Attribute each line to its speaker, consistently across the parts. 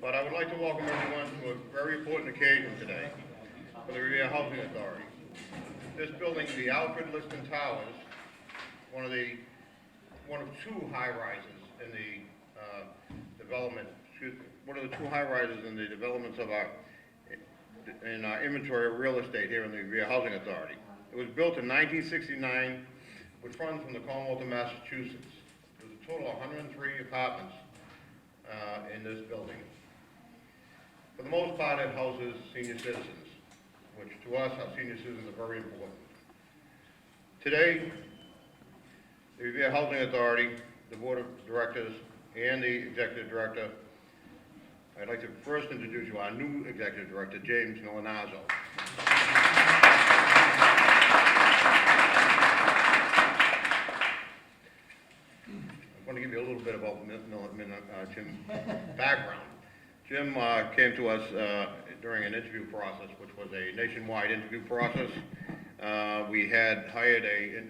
Speaker 1: But I would like to welcome everyone to a very important occasion today for the Revere Housing Authority. This building, the Alfred Liston Towers, one of two high-rises in the one of the two high-rises in the developments of our inventory of real estate here in the Revere Housing Authority. It was built in 1969 with funds from the Commonwealth of Massachusetts. There's a total of 103 apartments in this building. For the most part, it houses senior citizens, which to us, our senior citizens are very important. Today, the Revere Housing Authority, the Board of Directors, and the Executive Director, I'd like to first introduce you our new Executive Director, James Milanazzo. I'm going to give you a little bit about Jim's background. Jim came to us during an interview process, which was a nationwide interview process. We had hired a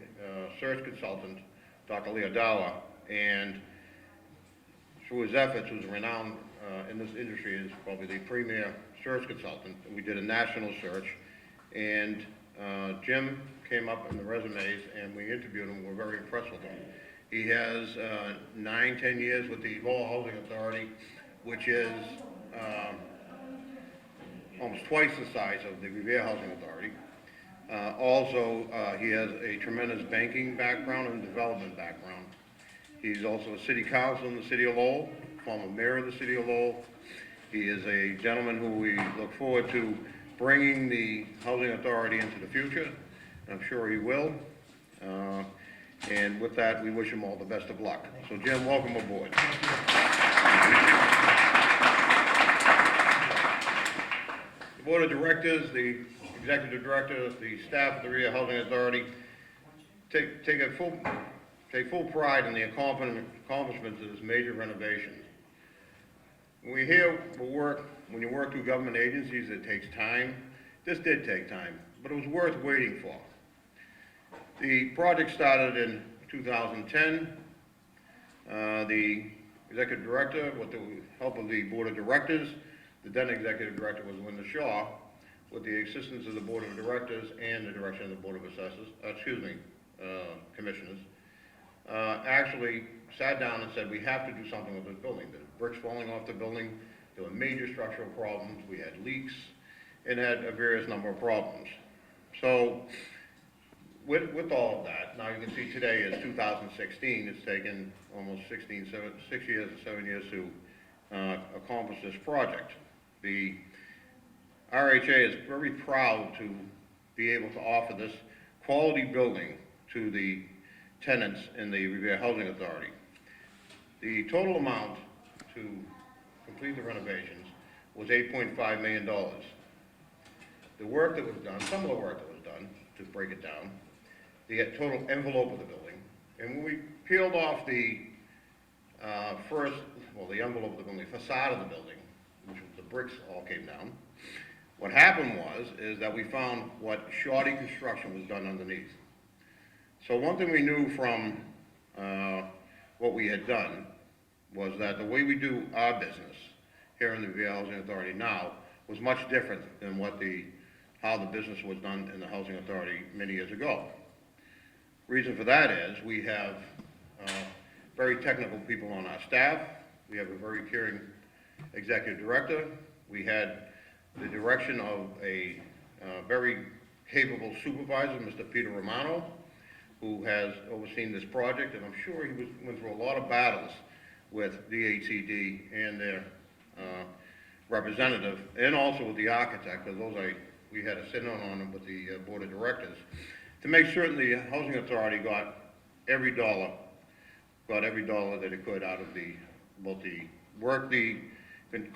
Speaker 1: search consultant, Dr. Leodawa, and through his efforts, who's renowned in this industry, is probably the premier search consultant. We did a national search, and Jim came up in the resumes, and we interviewed him. We're very impressed with him. He has 9-10 years with the Revere Housing Authority, which is almost twice the size of the Revere Housing Authority. Also, he has a tremendous banking background and development background. He's also a city council in the city of Lowell, former mayor of the city of Lowell. He is a gentleman who we look forward to bringing the housing authority into the future. I'm sure he will. And with that, we wish him all the best of luck. So Jim, welcome aboard. The Board of Directors, the Executive Director, the staff of the Revere Housing Authority take full pride in the accomplishments of this major renovation. When you work through government agencies, it takes time. This did take time, but it was worth waiting for. The project started in 2010. The Executive Director, with the help of the Board of Directors, the then Executive Director was Linda Shaw, with the assistance of the Board of Directors and the direction of the Board of Commissioners, actually sat down and said, we have to do something with this building. There were bricks falling off the building, there were major structural problems, we had leaks, and had a various number of problems. So, with all of that, now you can see today is 2016, it's taken almost 6 years or 7 years to accomplish this project. The RHA is very proud to be able to offer this quality building to the tenants in the Revere Housing Authority. The total amount to complete the renovations was $8.5 million. The work that was done, some of the work that was done, to break it down, the total envelope of the building, and when we peeled off the the envelope of the building, the facade of the building, which was the bricks all came down, what happened is that we found what shoddy construction was done underneath. So one thing we knew from what we had done was that the way we do our business here in the Revere Housing Authority now was much different than how the business was done in the Housing Authority many years ago. Reason for that is we have very technical people on our staff. We have a very caring executive director. We had the direction of a very capable supervisor, Mr. Peter Romano, who has overseen this project, and I'm sure he went through a lot of battles with DHCD and their representative, and also with the architect, because we had to sit in on them with the Board of Directors, to make certain the Housing Authority got every dollar that it could out of both the work the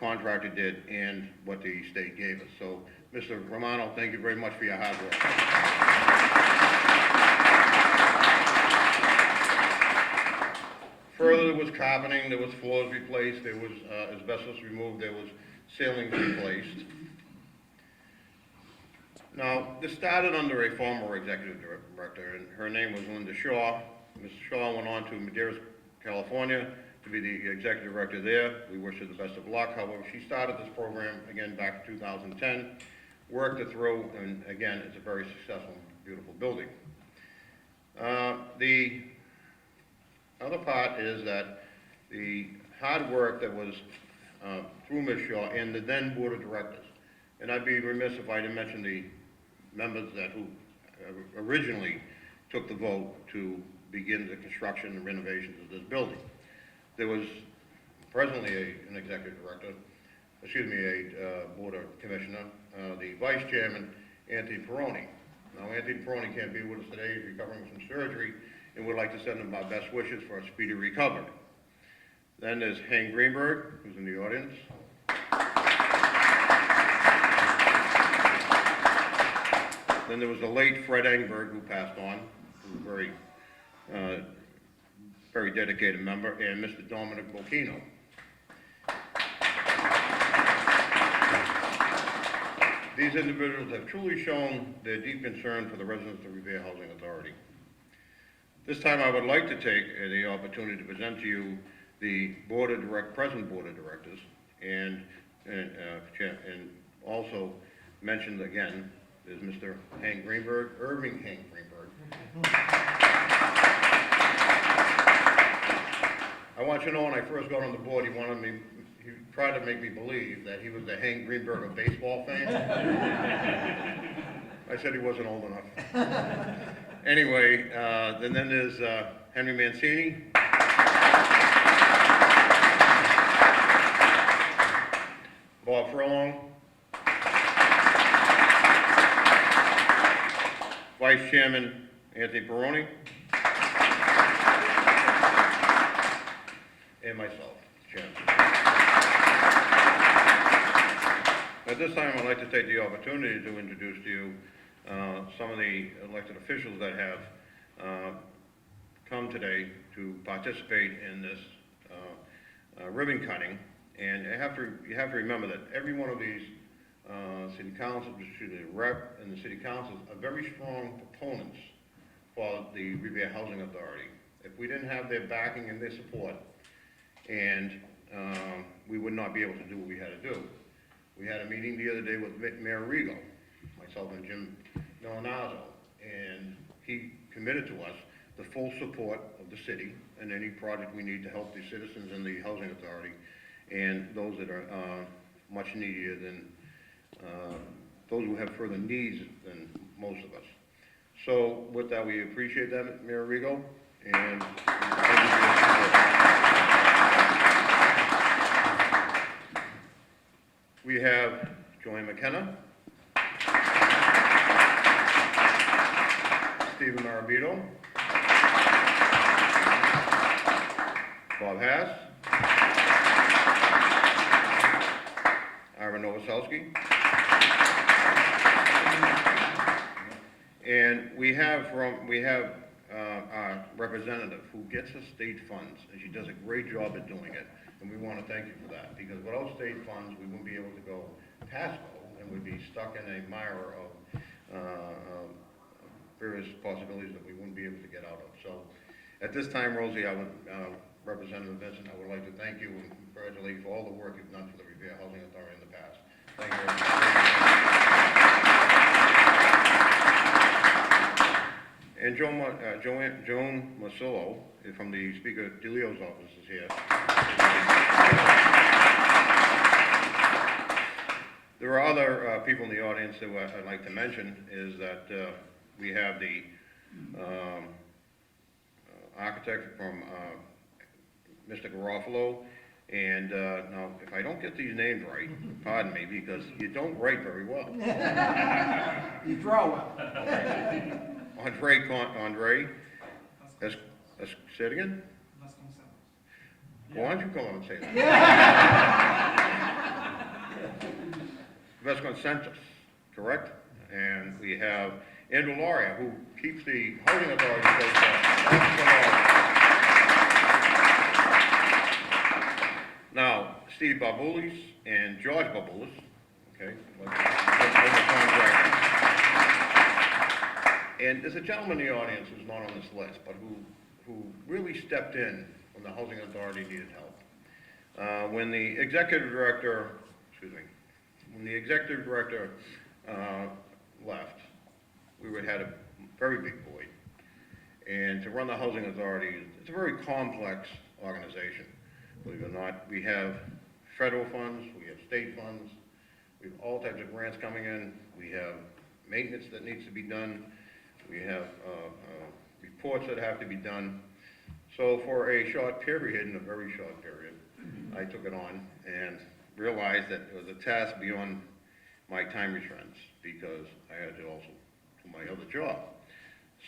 Speaker 1: contractor did and what the state gave us. So, Mr. Romano, thank you very much for your hard work. Further, there was carpeting, there was floors replaced, there was asbestos removed, there was ceilings replaced. Now, this started under a former executive director, and her name was Linda Shaw. Mrs. Shaw went on to Madeiras, California, to be the executive director there. We wish her the best of luck. However, she started this program, again, back in 2010, worked it through, and again, it's a very successful, beautiful building. The other part is that the hard work that was through Ms. Shaw and the then Board of Directors, and I'd be remiss if I didn't mention the members who originally took the vote to begin the construction and renovations of this building. There was presently an executive director, a board of commissioner, the vice chairman, Anthony Peroni. Now, Anthony Peroni can't be with us today, he's recovering from surgery, and would like to send him our best wishes for a speedy recovery. Then there's Hank Greenberg, who's in the audience. Then there was the late Fred Engberg, who passed on, who was a very dedicated member, and Mr. Dominic Volcano. These individuals have truly shown their deep concern for the residents of Revere Housing Authority. This time I would like to take the opportunity to present to you the present Board of Directors, and also mentioned again is Mr. Hank Greenberg, Irving Hank Greenberg. I want you to know when I first got on the board, he tried to make me believe that he was the Hank Greenberg of baseball fame. I said he wasn't old enough. Anyway, then there's Henry Mancini. Bob Furlong. Vice Chairman Anthony Peroni. And myself, Chairman. At this time, I'd like to take the opportunity to introduce to you some of the elected officials that have come today to participate in this ribbon cutting. And you have to remember that every one of these city councils, the rep and the city councils are very strong proponents for the Revere Housing Authority. If we didn't have their backing and their support, we would not be able to do what we had to do. We had a meeting the other day with Mayor Rigo, myself and Jim Milanazzo, and he committed to us the full support of the city and any project we need to help the citizens in the housing authority and those that are much needier than those who have further needs than most of us. So with that, we appreciate that, Mayor Rigo, and thank you for your support. We have Joanne McKenna, Stephen Marabito, Bob Haas, Ira Novoselsky, and we have our representative who gets us state funds, and she does a great job at doing it, and we want to thank you for that, because without state funds, we wouldn't be able to go past go, and we'd be stuck in a mire of various possibilities that we wouldn't be able to get out of. So at this time, Rosie, Representative Vincent, I would like to thank you and congratulate you for all the work you've done for the Revere Housing Authority in the past. Thank you very much. And Joan Masillo from the Speaker DeLeo's office is here. There are other people in the audience that I'd like to mention is that we have the architect from Mr. Garofalo, and now if I don't get these names right, pardon me, because you don't write very well.
Speaker 2: You draw well.
Speaker 1: Andre, say it again? Why don't you come on and say that? Vasconcelos, correct? And we have Andrew Lauria, who keeps the housing authority close. Now, Steve Baboulis and George Baboulis, okay? And there's a gentleman in the audience who's not on this list, but who really stepped in when the housing authority needed help. When the executive director, left, we had a very big void. And to run the housing authority, it's a very complex organization. Believe it or not, we have federal funds, we have state funds, we have all types of grants coming in, we have maintenance that needs to be done, we have reports that have to be done. So for a short period, in a very short period, I took it on and realized that it was a task beyond my time restraints because I had to also do my other job.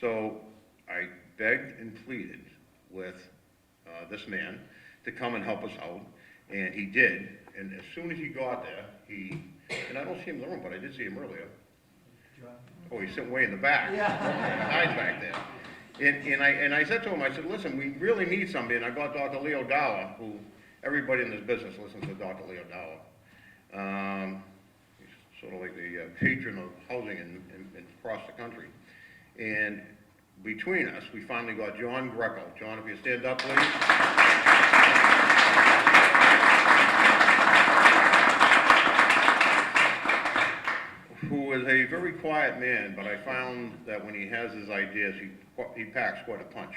Speaker 1: So I begged and pleaded with this man to come and help us out, and he did. And as soon as he got there, and I don't see him in the room, but I did see him earlier. Oh, he's sitting way in the back.
Speaker 2: Yeah.
Speaker 1: Hides back there. And I said to him, I said, listen, we really need somebody. And I got Dr. Leo Dalla, who everybody in this business listens to Dr. Leo Dalla. He's sort of like the patron of housing across the country. And between us, we finally got John Greco. John, if you stand up, please. Who is a very quiet man, but I found that when he has his ideas, he packs quite a punch.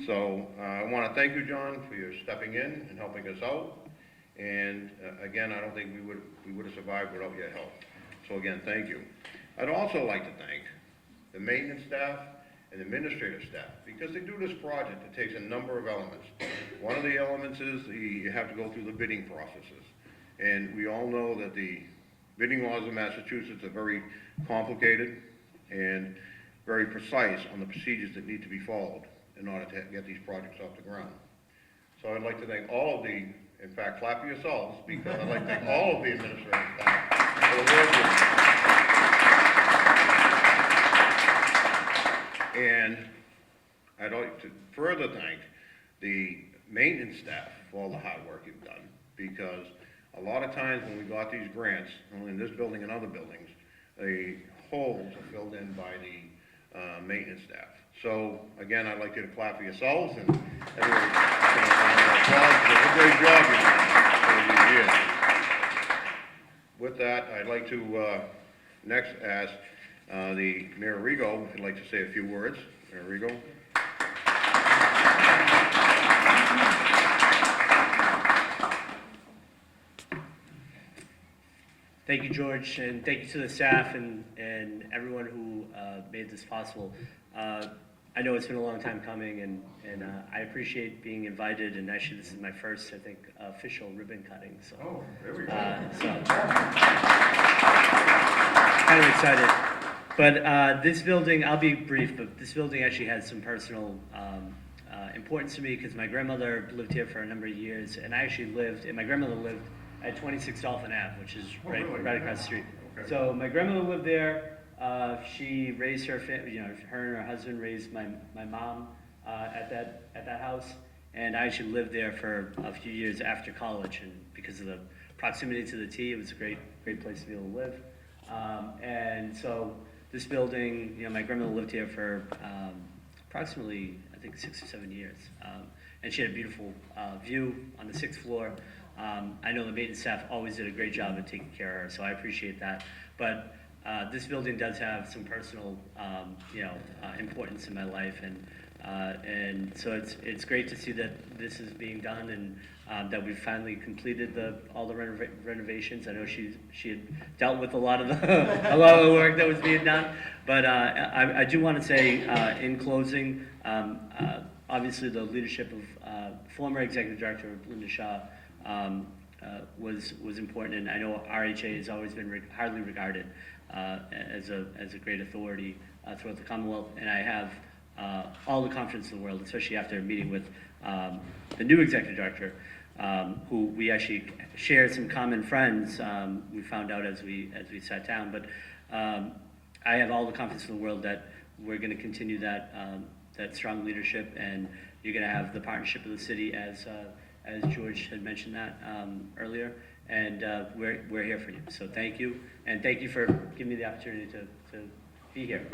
Speaker 1: So I want to thank you, John, for your stepping in and helping us out. And again, I don't think we would have survived without your help. So again, thank you. I'd also like to thank the maintenance staff and administrative staff, because they do this project. It takes a number of elements. One of the elements is you have to go through the bidding processes. And we all know that the bidding laws of Massachusetts are very complicated and very precise on the procedures that need to be followed in order to get these projects off the ground. So I'd like to thank all of in fact, clap for yourselves, because I'd like to thank all of the administrative staff for the work you've done. And I'd like to further thank the maintenance staff for all the hard work you've done, because a lot of times when we got these grants, only in this building and other buildings, the holes are filled in by the maintenance staff. So again, I'd like you to clap for yourselves and everybody. It's a great job you've done over these years. With that, I'd like to next ask the Mayor Rigo, if you'd like to say a few words. Mayor Rigo.
Speaker 3: Thank you, George, and thank you to the staff and everyone who made this possible. I know it's been a long time coming, and I appreciate being invited, and actually this is my first, I think, official ribbon cutting, so.
Speaker 1: Oh, there we go.
Speaker 3: So, kind of excited. But this building, I'll be brief, but this building actually has some personal importance to me, because my grandmother lived here for a number of years, and I actually and my grandmother lived at 26 Dolphin Ave, which is right across the street.
Speaker 1: Okay.
Speaker 3: So my grandmother lived there. She raised her family, her and her husband raised my mom at that house, and I actually lived there for a few years after college, and because of the proximity to the T, it was a great place to be able to live. And so this building, my grandmother lived here for approximately, I think, 6 or 7 years, and she had a beautiful view on the 6th floor. I know the maintenance staff always did a great job of taking care of her, so I appreciate that. But this building does have some personal, importance in my life, and so it's great to see that this is being done, and that we've finally completed all the renovations. I know she had dealt with a lot of the work that was being done, but I do want to say in closing, obviously the leadership of former executive director Linda Shaw was important, and I know RHA has always been highly regarded as a great authority throughout the Commonwealth, and I have all the confidence in the world, especially after meeting with the new executive director, who we actually share some common friends. We found out as we sat down, but I have all the confidence in the world that we're going to continue that strong leadership, and you're going to have the partnership of the city as George had mentioned that earlier, and we're here for you. So thank you, and thank you for giving me the opportunity to be here.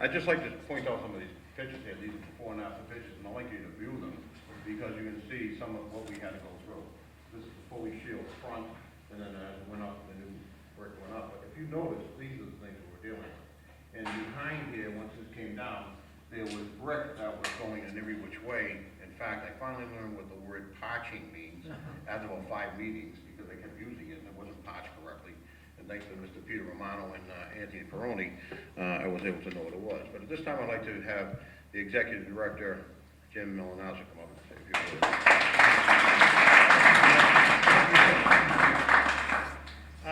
Speaker 1: I'd just like to point out some of these pictures here. These are before and after pictures, and I'd like you to view them because you can see some of what we had to go through. This is the fully shield front, and then as it went up, the new brick went up. But if you notice, these are the things that we're dealing with. And behind here, once this came down, there was brick that was going in every which way. In fact, I finally learned what the word potching means after about 5 meetings because I kept using it and it wasn't potched correctly. And thanks to Mr. Peter Romano and Anthony Peroni, I was able to know what it was. But at this time, I'd like to have the Executive Director, Jim Milanowski, come up and say a few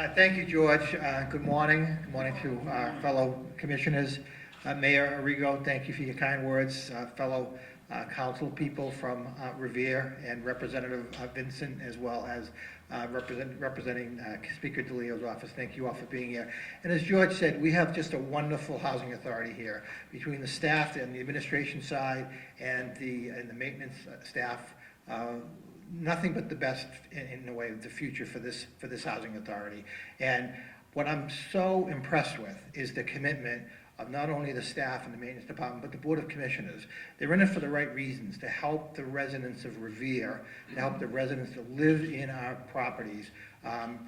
Speaker 1: words.
Speaker 2: Thank you, George. Good morning. Good morning to our fellow commissioners. Mayor Arrigo, thank you for your kind words. Fellow council people from Revere and Representative Vincent, as well as representing Speaker DeLeo's office. Thank you all for being here. And as George said, we have just a wonderful housing authority here between the staff and the administration side and the maintenance staff. Nothing but the best in the way of the future for this housing authority. And what I'm so impressed with is the commitment of not only the staff and the maintenance department, but the Board of Commissioners. They're in it for the right reasons, to help the residents of Revere, to help the residents that live in our properties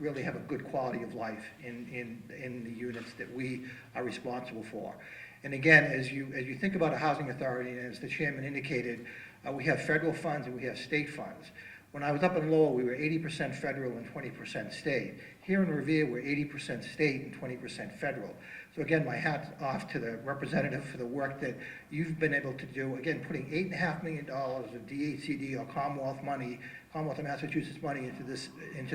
Speaker 2: really have a good quality of life in the units that we are responsible for. And again, as you think about a housing authority, and as the chairman indicated, we have federal funds and we have state funds. When I was up in Lowell, we were 80% federal and 20% state. Here in Revere, we're 80% state and 20% federal. So again, my hat's off to the representative for the work that you've been able to do. Again, putting $8.5 million of DHCD or Commonwealth money, Commonwealth of Massachusetts money into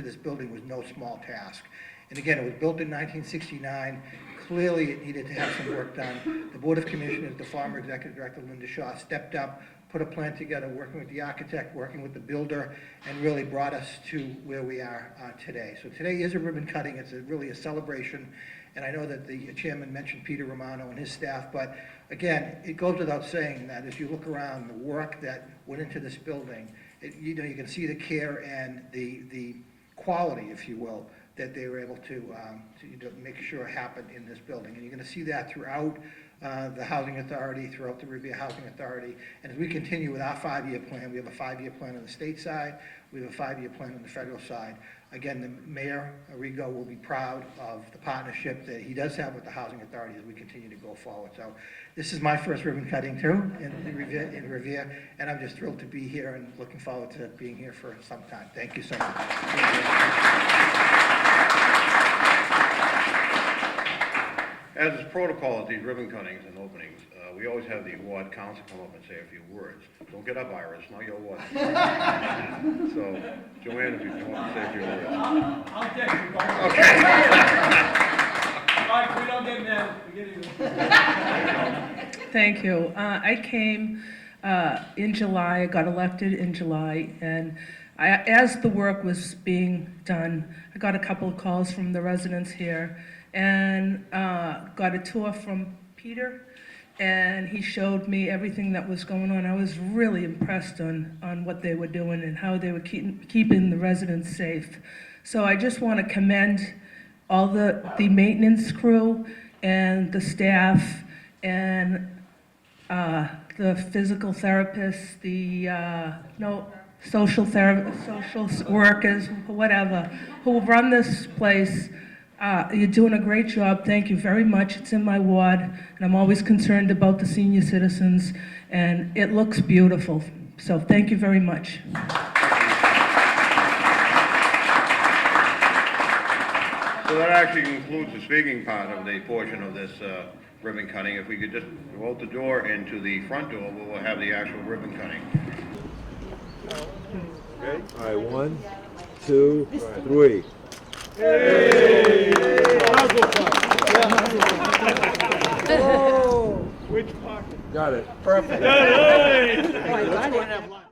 Speaker 2: this building was no small task. And again, it was built in 1969. Clearly, it needed to have some work done. The Board of Commissioners, the former Executive Director, Linda Shaw, stepped up, put a plan together, working with the architect, working with the builder, and really brought us to where we are today. So today is a ribbon cutting. It's really a celebration. And I know that the chairman mentioned Peter Romano and his staff, but again, it goes without saying that as you look around the work that went into this building, you can see the care and the quality, if you will, that they were able to make sure happened in this building. And you're going to see that throughout the Housing Authority, throughout the Revere Housing Authority. And as we continue with our 5-year plan, we have a 5-year plan on the state side, we have a 5-year plan on the federal side. Again, the Mayor Arrigo will be proud of the partnership that he does have with the Housing Authority as we continue to go forward. So this is my first ribbon cutting too in Revere, and I'm just thrilled to be here and looking forward to being here for some time. Thank you so much.
Speaker 1: As is protocol at these ribbon cuttings and openings, we always have the award council come up and say a few words. Don't get up, Iris, not your award. So, Joanne, if you want to say a few words.
Speaker 2: I'll take you.
Speaker 1: Okay.
Speaker 2: All right, we don't get mad.
Speaker 4: Thank you. I came in July, I got elected in July, and as the work was being done, I got a couple of calls from the residents here, and got a tour from Peter, and he showed me everything that was going on. I was really impressed on what they were doing and how they were keeping the residents safe. So I just want to commend all the maintenance crew and the staff and the physical therapists, the social workers, whatever, who run this place. You're doing a great job. Thank you very much. It's in my ward, and I'm always concerned about the senior citizens, and it looks beautiful. So thank you very much.
Speaker 1: So that actually concludes the speaking part of the portion of this ribbon cutting. If we could just go out the door and to the front door, we will have the actual ribbon cutting.
Speaker 5: Okay. All right, 1, 2, 3.
Speaker 2: Hey!
Speaker 5: Which pocket? Got it.
Speaker 2: Perfect.
Speaker 5: Hey!
Speaker 2: All right, let's go and have lunch.